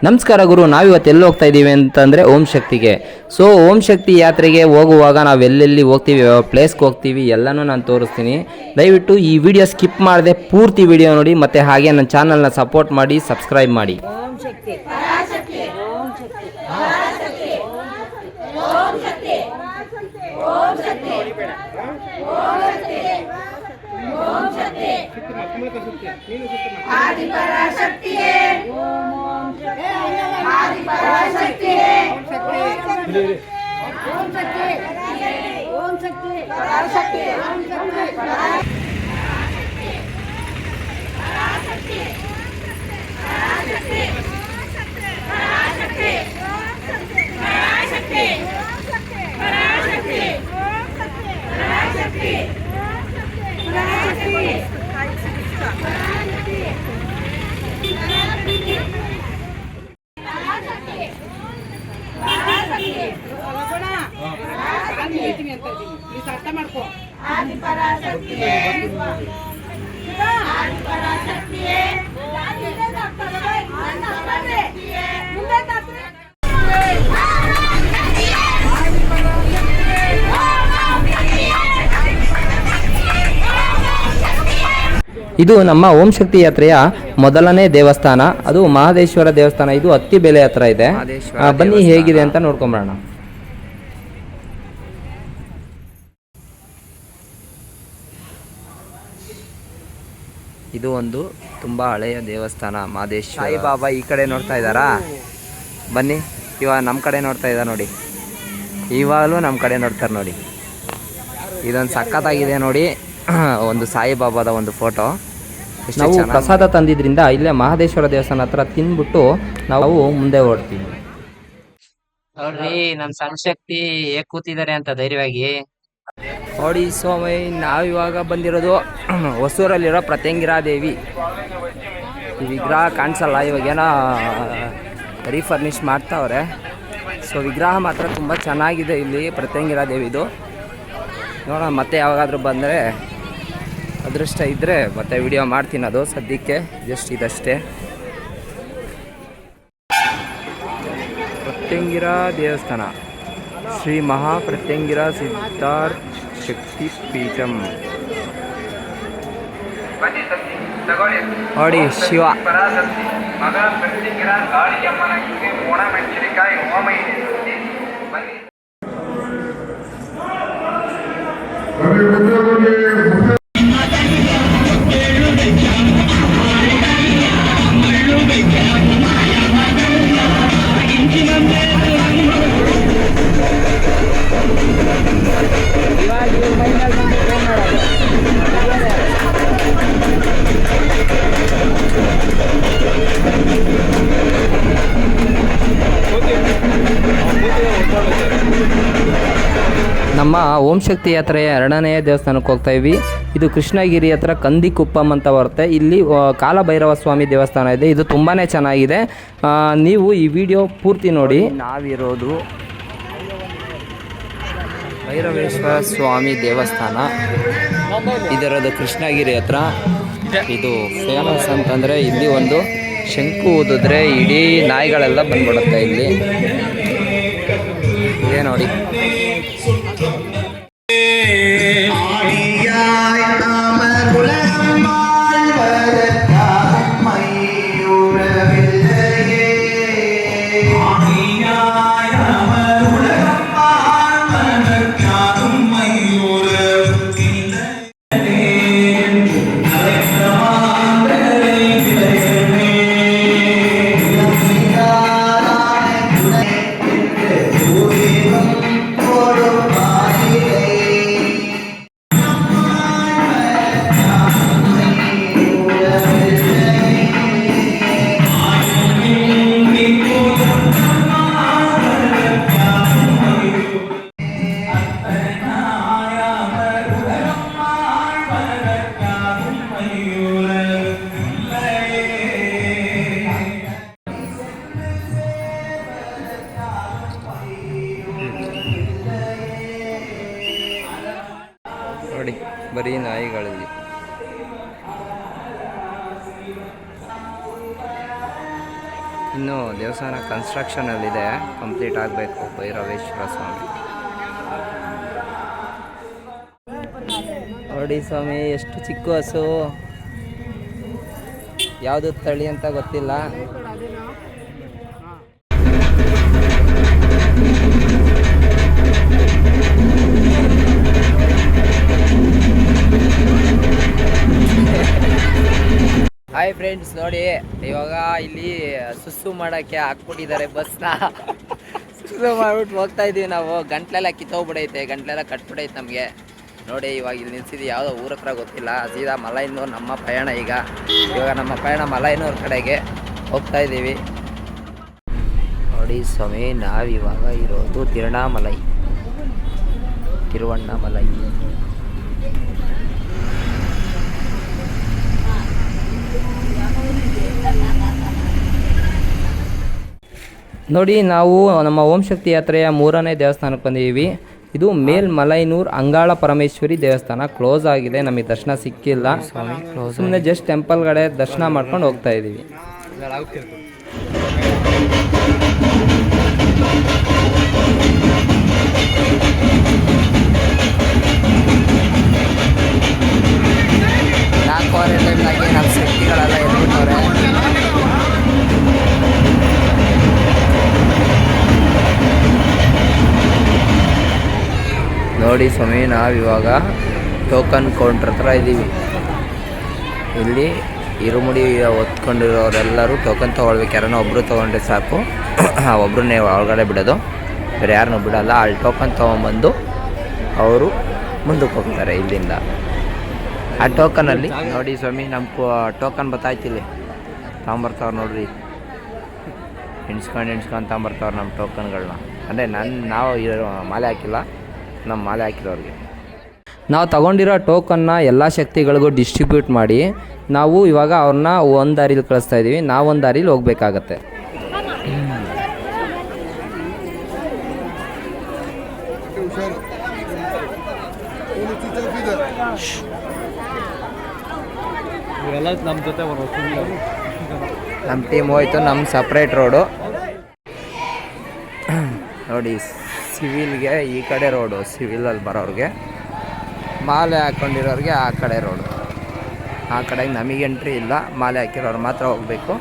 ನಮಸ್ಕಾರ ಗುರು, ನಾವಿವತ್ತು ಎಲ್ಲಿ ಹೋಗ್ತಾ ಇದ್ದೀವಿ ಅಂತಂದರೆ ಓಂ ಶಕ್ತಿಗೆ. ಸೊ ಓಂ ಶಕ್ತಿ ಯಾತ್ರೆಗೆ ಹೋಗುವಾಗ ನಾವು ಎಲ್ಲೆಲ್ಲಿ ಹೋಗ್ತೀವಿ, ಯಾವ ಪ್ಲೇಸ್ಗೆ ಹೋಗ್ತೀವಿ ಎಲ್ಲನೂ ನಾನು ತೋರಿಸ್ತೀನಿ. ದಯವಿಟ್ಟು ಈ ವಿಡಿಯೋ ಸ್ಕಿಪ್ ಮಾಡದೆ ಪೂರ್ತಿ ವಿಡಿಯೋ ನೋಡಿ, ಮತ್ತು ಹಾಗೆ ನನ್ನ ಚಾನಲ್ನ ಸಪೋರ್ಟ್ ಮಾಡಿ, ಸಬ್ಸ್ಕ್ರೈಬ್ ಮಾಡಿ. ಓಂ ಶಕ್ತಿ ಓಂ ಶಕ್ತಿ ಓಂ ಶಕ್ತಿ ಓಂ ಶಕ್ತಿ ಓಂ ಶಕ್ತಿ ಆದಿಪರಾಶಕ್ತಿಯೇ ಆದಿಪರಾಶಕ್ತಿಯೇ ಓಂ ಶಕ್ತಿ ಓಂ ಶಕ್ತಿ ಪರಾಶಕ್ತಿ ಓಂ ಶಕ್ತಿ ಪರಾಶಕ್ತಿ ಪರಾಶಕ್ತಿ ಪರಾಶಕ್ತಿ ಪರಾಶಕ್ತಿ ಪರಾಶಕ್ತಿ ಪರಾಶಕ್ತಿ ಪರಾಶಕ್ತಿ ಇದು ನಮ್ಮ ಓಂ ಶಕ್ತಿ ಯಾತ್ರೆಯ ಮೊದಲನೇ ದೇವಸ್ಥಾನ. ಅದು ಮಹದೇಶ್ವರ ದೇವಸ್ಥಾನ. ಇದು ಅತ್ತಿ ಬೆಲೆ ಹತ್ರ ಇದೆ. ಬನ್ನಿ ಹೇಗಿದೆ ಅಂತ ನೋಡ್ಕೊಂಬರೋಣ. ಇದು ಒಂದು ತುಂಬಾ ಹಳೆಯ ದೇವಸ್ಥಾನ ಮಹದೇಶ್ವರ. ಸಾಯಿಬಾಬಾ ಈ ಕಡೆ ನೋಡ್ತಾ ಇದ್ದಾರಾ? ಬನ್ನಿ, ಇವಾಗ ನಮ್ಮ ಕಡೆ ನೋಡ್ತಾ ಇದ್ದಾರೆ ನೋಡಿ. ಇವಾಗಲೂ ನಮ್ಮ ಕಡೆ ನೋಡ್ತಾರೆ ನೋಡಿ. ಇದೊಂದು ಸಖತ್ತಾಗಿದೆ ನೋಡಿ, ಒಂದು ಸಾಯಿಬಾಬಾದ ಒಂದು ಫೋಟೋ. ನಾವು ಪ್ರಸಾದ ತಂದಿದ್ರಿಂದ ಇಲ್ಲೇ ಮಹದೇಶ್ವರ ದೇವಸ್ಥಾನ ಹತ್ರ ತಿಂದ್ಬಿಟ್ಟು ನಾವು ಮುಂದೆ ಹೊರಡ್ತೀವಿ. ನೋಡ್ರಿ ನಮ್ಮ ಸಂಶಕ್ತಿ ಹೇಗೆ ಕೂತಿದ್ದಾರೆ ಅಂತ ಧೈರ್ಯವಾಗಿ ನೋಡಿ. ಸ್ವಾಮಿ, ನಾವಿವಾಗ ಬಂದಿರೋದು ಹೊಸೂರಲ್ಲಿರೋ ಪ್ರತ್ಯಂಗಿರಾ ದೇವಿ. ಈ ವಿಗ್ರಹ ಕಾಣಿಸಲ್ಲ, ಇವಾಗೇನೋ ರೀಫರ್ನಿಷ್ ಮಾಡ್ತಾವ್ರೆ. ಸೊ ವಿಗ್ರಹ ಮಾತ್ರ ತುಂಬ ಚೆನ್ನಾಗಿದೆ ಇಲ್ಲಿ ಪ್ರತ್ಯಂಗಿರಾ ದೇವಿದು. ನೋಡೋಣ, ಮತ್ತೆ ಯಾವಾಗಾದರೂ ಬಂದರೆ ಅದೃಷ್ಟ ಇದ್ದರೆ ಮತ್ತೆ ವಿಡಿಯೋ ಮಾಡ್ತೀನಿ. ಅದು ಸದ್ಯಕ್ಕೆ ಜಸ್ಟ್ ಇದಷ್ಟೇ. ಪ್ರತ್ಯಂಗಿರಾ ದೇವಸ್ಥಾನ, ಶ್ರೀ ಮಹಾ ಪ್ರತ್ಯಂಗಿರಾ ಸಿದ್ಧಾರ್ಥ ಶಕ್ತಿ ಪೀಠಂ. ನೋಡಿ ಶಿವ. ನಮ್ಮ ಓಂ ಶಕ್ತಿ ಯಾತ್ರೆಯ 2ನೇ ದೇವಸ್ಥಾನಕ್ಕೆ ಹೋಗ್ತಾ ಇದ್ವಿ. ಇದು ಕೃಷ್ಣಗಿರಿ ಹತ್ರ ಕಂದಿಕುಪ್ಪಂ ಅಂತ ಬರುತ್ತೆ. ಇಲ್ಲಿ ಕಾಲಭೈರವ ಸ್ವಾಮಿ ದೇವಸ್ಥಾನ ಇದೆ. ಇದು ತುಂಬಾ ಚೆನ್ನಾಗಿದೆ. ನೀವು ಈ ವಿಡಿಯೋ ಪೂರ್ತಿ ನೋಡಿ. ನಾವಿರೋದು ಭೈರವೇಶ್ವರ ಸ್ವಾಮಿ ದೇವಸ್ಥಾನ. ಇದರದು ಕೃಷ್ಣಗಿರಿ ಹತ್ರ. ಇದು ಫೇಮಸ್ ಅಂತಂದರೆ ಇಲ್ಲಿ ಒಂದು ಶಂಕು ಊದಿದ್ರೆ ಇಡೀ ನಾಯಿಗಳೆಲ್ಲ ಬಂದ್ಬಿಡುತ್ತೆ ಇಲ್ಲಿ. ಇದೇ ನೋಡಿ. ಇನ್ನು ದೇವಸ್ಥಾನ ಕನ್ಸ್ಟ್ರಕ್ಷನಲ್ಲಿದೆ, ಕಂಪ್ಲೀಟ್ ಆಗಬೇಕು. ಭೈರವೇಶ್ವರ ಸ್ವಾಮಿ ನೋಡಿ ಸ್ವಾಮಿ, ಎಷ್ಟು ಚಿಕ್ಕ ಹಸು, ಯಾವುದು ತಳಿ ಅಂತ ಗೊತ್ತಿಲ್ಲ. ಹಾಯ್ ಫ್ರೆಂಡ್ಸ್, ನೋಡಿ ಇವಾಗ ಇಲ್ಲಿ ಸುಸ್ಸು ಮಾಡೋಕ್ಕೆ ಹಾಕ್ಬಿಟ್ಟಿದ್ದಾರೆ ಬಸ್ನ. ಸುಸ್ಸು ಮಾಡ್ಬಿಟ್ಟು ಹೋಗ್ತಾ ಇದ್ದೀವಿ ನಾವು. ಗಂಟ್ಲೆಲ್ಲ ಕಿತ್ತೋಗ್ಬಿಡೈತೆ, ಗಂಟ್ಲೆಲ್ಲ ಕಟ್ಬಿಡೈತೆ ನಮಗೆ. ನೋಡಿ ಇವಾಗ ಇಲ್ಲಿ ನಿಲ್ಸಿದ್ದು ಯಾವುದೋ ಊರ ಹತ್ರ ಗೊತ್ತಿಲ್ಲ. ಸೀದಾ ಮಲೈನೂರು ನಮ್ಮ ಪ್ರಯಾಣ. ಇವಾಗ ನಮ್ಮ ಪ್ರಯಾಣ ಮಲೈನೂರು ಕಡೆಗೆ ಹೋಗ್ತಾ ಇದ್ದೀವಿ. ನೋಡಿ ಸ್ವಾಮಿ, ನಾವಿವಾಗ ಇರೋದು ತಿರುವಣ್ಣಾಮಲೈ. ನೋಡಿ, ನಾವು ನಮ್ಮ ಓಂ ಶಕ್ತಿ ಯಾತ್ರೆಯ 3ನೇ ದೇವಸ್ಥಾನಕ್ಕೆ ಬಂದಿದ್ದೀವಿ. ಇದು ಮೇಲ್ಮಲೈನೂರು ಅಂಗಾಳ ಪರಮೇಶ್ವರಿ ದೇವಸ್ಥಾನ. ಕ್ಲೋಸ್ ಆಗಿದೆ, ನಮಗೆ ದರ್ಶನ ಸಿಕ್ಕಿಲ್ಲ. ಸುಮ್ಮನೆ ಜಸ್ಟ್ ಟೆಂಪಲ್ ಕಡೆ ದರ್ಶನ ಮಾಡ್ಕೊಂಡು ಹೋಗ್ತಾ ಇದ್ದೀವಿ. ನಾಲ್ಕೂವರೆ ಟೈಮ್ನಾಗೆ ನಮ್ಮ ಶಕ್ತಿಗಳೆಲ್ಲ ಎದ್ಬಿಟ್ಟವ್ರೆ. ನೋಡಿ ಸ್ವಾಮಿ, ನಾವಿವಾಗ ಟೋಕನ್ ಕೌಂಟ್ರ್ ಹತ್ರ ಇದ್ದೀವಿ. ಇಲ್ಲಿ ಇರುಮುಡಿ ಹೊತ್ಕೊಂಡಿರೋರೆಲ್ಲರೂ ಟೋಕನ್ ತೊಗೊಳ್ಬೇಕು. ಯಾರನ್ನ ಒಬ್ಬರು ತೊಗೊಂಡ್ರೆ ಸಾಕು, ಒಬ್ಬರನ್ನೇ ಒಳಗಡೆ ಬಿಡೋದು, ಬೇರೆ ಯಾರನ್ನೂ ಬಿಡೋಲ್ಲ. ಅಲ್ಲಿ ಟೋಕನ್ ತೊಗೊಂಬಂದು ಅವರು ಮುಂದಕ್ಕೆ ಹೋಗ್ತಾರೆ ಇಲ್ಲಿಂದ. ಆ ಟೋಕನಲ್ಲಿ ನೋಡಿ ಸ್ವಾಮಿ, ನಮ್ಮ ಟೋಕನ್ ಬತ್ತಾಯ್ತಿಲ್ಲಿ ತಗೊಂಬರ್ತಾವ್ರು ನೋಡ್ರಿ. ಎಣ್ಸ್ಕೊಂಡು ತಗೊಂಬರ್ತಾವ್ರು ನಮ್ಮ ಟೋಕನ್ಗಳನ್ನ. ಅಂದರೆ ನಾವು ಮಾಲೆ ಹಾಕಿಲ್ಲ, ನಮ್ಮ ಮಾಲೆ ಹಾಕಿರೋರಿಗೆ. ನಾವು ತಗೊಂಡಿರೋ ಟೋಕನ್ನ ಎಲ್ಲ ಶಕ್ತಿಗಳಿಗೂ ಡಿಸ್ಟ್ರಿಬ್ಯೂಟ್ ಮಾಡಿ ನಾವು ಇವಾಗ ಅವ್ರನ್ನ ಒಂದು ದಾರಿಲಿ ಕಳಿಸ್ತಾ ಇದ್ದೀವಿ. ನಾವು ಒಂದು ದಾರಿಲಿ ಹೋಗ್ಬೇಕಾಗತ್ತೆ. ನಮ್ಮ ಟೀಮ್ ಹೋಯ್ತು, ನಮ್ಮ ಸಪ್ರೇಟ್ ರೋಡು. ನೋಡಿ, ಸಿವಿಲ್ಗೆ ಈ ಕಡೆ ರೋಡು, ಸಿವಿಲಲ್ಲಿ ಬರೋರಿಗೆ. ಮಾಲೆ ಹಾಕ್ಕೊಂಡಿರೋರಿಗೆ ಆ ಕಡೆ ರೋಡು. ಆ ಕಡೆಗೆ ನಮಗೆ ಎಂಟ್ರಿ ಇಲ್ಲ, ಮಾಲೆ ಹಾಕಿರೋರು ಮಾತ್ರ ಹೋಗಬೇಕು.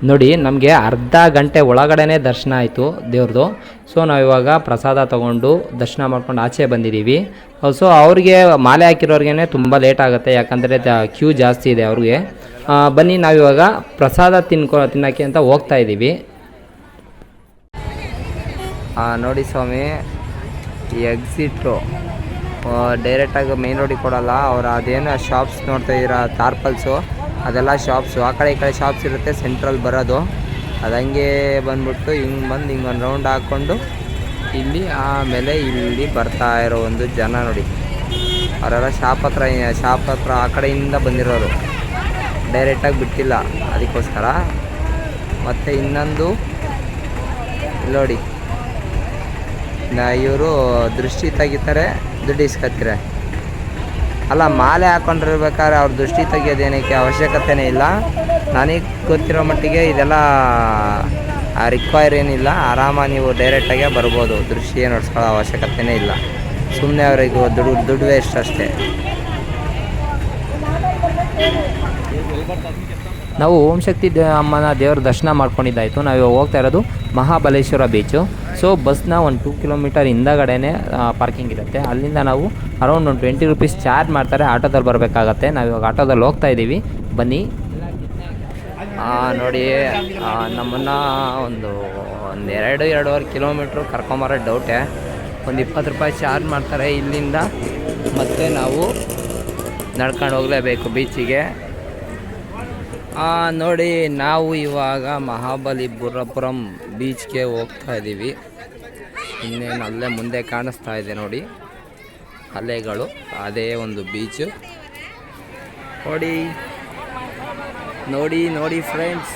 ನೋಡಿ, ನಮಗೆ ಅರ್ಧ ಗಂಟೆ ಒಳಗಡೆನೇ ದರ್ಶನ ಆಯಿತು ದೇವ್ರದ್ದು. ಸೊ ನಾವಿವಾಗ ಪ್ರಸಾದ ತೊಗೊಂಡು ದರ್ಶನ ಮಾಡ್ಕೊಂಡು ಆಚೆ ಬಂದಿದ್ದೀವಿ. ಸೊ ಅವ್ರಿಗೆ ಮಾಲೆ ಹಾಕಿರೋರಿಗೇ ತುಂಬ ಲೇಟ್ ಆಗುತ್ತೆ, ಯಾಕಂದರೆ ಕ್ಯೂ ಜಾಸ್ತಿ ಇದೆ ಅವ್ರಿಗೆ. ಬನ್ನಿ, ನಾವಿವಾಗ ಪ್ರಸಾದ ತಿನ್ನೋಕ್ಕೆ ಅಂತ ಹೋಗ್ತಾ ಇದ್ದೀವಿ. ನೋಡಿ ಸ್ವಾಮಿ, ಈ ಎಕ್ಸಿಟು ಡೈರೆಕ್ಟಾಗಿ ಮೇನ್ ರೋಡಿಗೆ ಕೊಡೋಲ್ಲ ಅವರು. ಅದೇನು ಶಾಪ್ಸ್ ನೋಡ್ತಾ ಇದ್ದೀರಾ, ಟಾರ್ಪಲ್ಸು, ಅದೆಲ್ಲ ಶಾಪ್ಸು. ಆ ಕಡೆ ಈ ಕಡೆ ಶಾಪ್ಸ್ ಇರುತ್ತೆ, ಸೆಂಟ್ರಲ್ಲಿ ಬರೋದು. ಅದು ಹಂಗೆ ಬಂದ್ಬಿಟ್ಟು ಹಿಂಗೆ ಬಂದು ಹಿಂಗೆ ಒಂದು ರೌಂಡ್ ಹಾಕ್ಕೊಂಡು ಇಲ್ಲಿ ಆಮೇಲೆ ಇಲ್ಲಿ ಬರ್ತಾ ಇರೋ ಒಂದು ಜನ ನೋಡಿ, ಅವರೆಲ್ಲ ಶಾಪ್ ಹತ್ರ ಆ ಕಡೆಯಿಂದ ಬಂದಿರೋರು, ಡೈರೆಕ್ಟಾಗಿ ಬಿಟ್ಟಿಲ್ಲ ಅದಕ್ಕೋಸ್ಕರ. ಮತ್ತು ಇನ್ನೊಂದು ನೋಡಿ, ಇವರು ದೃಷ್ಟಿ ತೆಗಿತಾರೆ, ದುಡ್ಡು ಇಸ್ಕೊತಾರೆ. ಅಲ್ಲ, ಮಾಲೆ ಹಾಕ್ಕೊಂಡಿರ್ಬೇಕಾದ್ರೆ ಅವ್ರ ದೃಷ್ಟಿ ತೆಗಿಯೋದೇನಕ್ಕೆ ಅವಶ್ಯಕತೆನೇ ಇಲ್ಲ. ನನಗೆ ಗೊತ್ತಿರೋ ಮಟ್ಟಿಗೆ ಇದೆಲ್ಲ ರಿಕ್ವೈರ್ ಏನಿಲ್ಲ. ಆರಾಮಾಗಿ ನೀವು ಡೈರೆಕ್ಟಾಗೆ ಬರ್ಬೋದು, ದೃಷ್ಟಿ ಏನು ಹೊಡ್ಸ್ಕೊಳ್ಳೋ ಅವಶ್ಯಕತೆನೇ ಇಲ್ಲ. ಸುಮ್ಮನೆ ಅವ್ರಿಗೆ ದುಡ್ಡು ವೇಸ್ಟ್ ಅಷ್ಟೇ. ನಾವು ಓಂ ಶಕ್ತಿ ಅಮ್ಮನ ದೇವ್ರ ದರ್ಶನ ಮಾಡ್ಕೊಂಡಿದ್ದಾಯಿತು. ನಾವು ಹೋಗ್ತಾ ಇರೋದು ಮಹಾಬಲೇಶ್ವರ ಬೀಚು. ಸೊ ಬಸ್ನ ಒಂದು 2 ಕಿಲೋಮೀಟರ್ ಹಿಂದಗಡೆನೇ ಪಾರ್ಕಿಂಗ್ ಇರುತ್ತೆ. ಅಲ್ಲಿಂದ ನಾವು ಅರೌಂಡ್ ಒಂದು 20 ರೂಪೀಸ್ ಚಾರ್ಜ್ ಮಾಡ್ತಾರೆ. ಆಟೋದಲ್ಲಿ ಬರಬೇಕಾಗತ್ತೆ. ನಾವು ಇವಾಗ ಆಟೋದಲ್ಲಿ ಹೋಗ್ತಾ ಇದ್ದೀವಿ, ಬನ್ನಿ. ನೋಡಿ, ನಮ್ಮನ್ನು ಒಂದು 2-2.5 ಕಿಲೋಮೀಟ್ರು ಕರ್ಕೊಂಬರೋ ಡೌಟೇ. ಒಂದು 20 ರೂಪಾಯಿ ಚಾರ್ಜ್ ಮಾಡ್ತಾರೆ ಇಲ್ಲಿಂದ. ಮತ್ತು ನಾವು ನಡ್ಕೊಂಡು ಹೋಗಲೇಬೇಕು ಬೀಚಿಗೆ. ನೋಡಿ, ನಾವು ಇವಾಗ ಮಹಾಬಲಿಪುರಂ ಬೀಚ್ಗೆ ಹೋಗ್ತಾ ಇದ್ದೀವಿ. ಇನ್ನೇನು ಅಲ್ಲೇ ಮುಂದೆ ಕಾಣಿಸ್ತಾ ಇದೆ ನೋಡಿ ಅಲೆಗಳು, ಅದೇ ಒಂದು ಬೀಚು. ನೋಡಿ ಫ್ರೆಂಡ್ಸ್,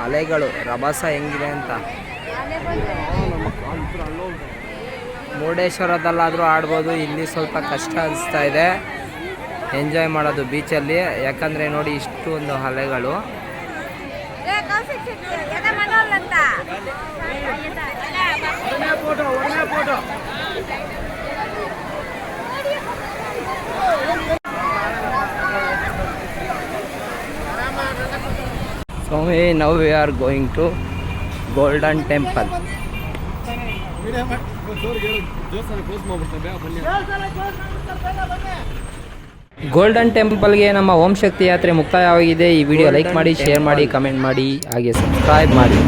ಅಲೆಗಳು ರಭಸ ಹೆಂಗಿದೆ ಅಂತ. ಮುರುಡೇಶ್ವರದಲ್ಲಾದರೂ ಆಡ್ಬೋದು, ಇಲ್ಲಿ ಸ್ವಲ್ಪ ಕಷ್ಟ ಅನಿಸ್ತಾ ಇದೆ ಎಂಜಾಯ್ ಮಾಡೋದು ಬೀಚಲ್ಲಿ. ಯಾಕಂದರೆ ನೋಡಿ, ಇಷ್ಟು ಒಂದು ಅಲೆಗಳು. So now we are going to Golden Temple. Golden ಟೆಂಪಲ್ಗೆ ನಮ್ಮ ಓಂ ಶಕ್ತಿ ಯಾತ್ರೆ ಮುಕ್ತಾಯವಾಗಿದೆ. ಈ ವಿಡಿಯೋ ಲೈಕ್ ಮಾಡಿ, ಶೇರ್ ಮಾಡಿ, ಕಮೆಂಟ್ ಮಾಡಿ, ಹಾಗೆ ಸಬ್ಸ್ಕ್ರೈಬ್ ಮಾಡಿ.